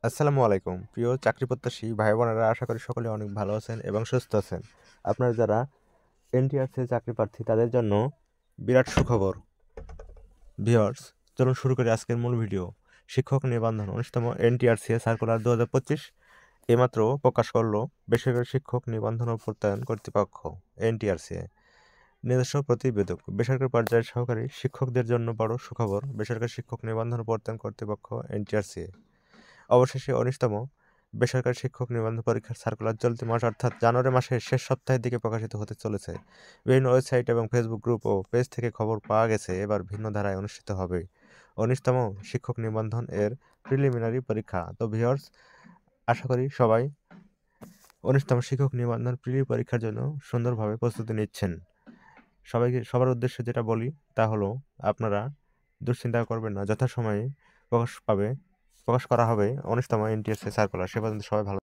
আসসালামু আলাইকুম প্রিয় চাকরি প্রত্যাশী ভাই বোনেরা, আশা করি সকলে অনেক ভালো আছেন এবং সুস্থ আছেন। আপনারা যারা এনটিআরসি চাকরি প্রার্থী তাদের জন্য বিরাট সুখবর। ভিউয়ার্স, চলুন শুরু করি আজকের মূল ভিডিও। শিক্ষক নিবন্ধন 19তম এনটিআরসি সার্কুলার 2025 এইমাত্র প্রকাশ করলো বেসরকারি শিক্ষক নিবন্ধন ও প্রত্যয়ন কর্তৃপক্ষ এনটিআরসি। নিজস্ব প্রতিবেদক, বেসরকারি পর্যায়ের সহকারী শিক্ষকদের জন্য বড় সুখবর। বেসরকারি শিক্ষক নিবন্ধন ও প্রত্যয়ন কর্তৃপক্ষ এনটিআরসি অবশেষে 19তম বেসরকারি শিক্ষক নিবন্ধন পরীক্ষার সার্কুলার চলতি মাস অর্থাৎ জানুয়ারি মাসের শেষ সপ্তাহের দিকে প্রকাশিত হতে চলেছে। বিভিন্ন ওয়েবসাইট এবং ফেসবুক গ্রুপ ও পেজ থেকে খবর পাওয়া গেছে এবার ভিন্ন ধারায় অনুষ্ঠিত হবে 19তম শিক্ষক নিবন্ধন এর প্রিলিমিনারি পরীক্ষা। তো ভিউয়ার্স, আশা করি সবাই 19তম শিক্ষক নিবন্ধন প্রিলি পরীক্ষার জন্য সুন্দরভাবে প্রস্তুতি নিচ্ছেন। সবার উদ্দেশ্যে যেটা বলি তা হলো, আপনারা দুশ্চিন্তা করবেন না, যথাসময়ে প্রকাশ করা হবে 19তম এনটিএসসি সার্কুলার। সে পর্যন্ত সবাই ভালো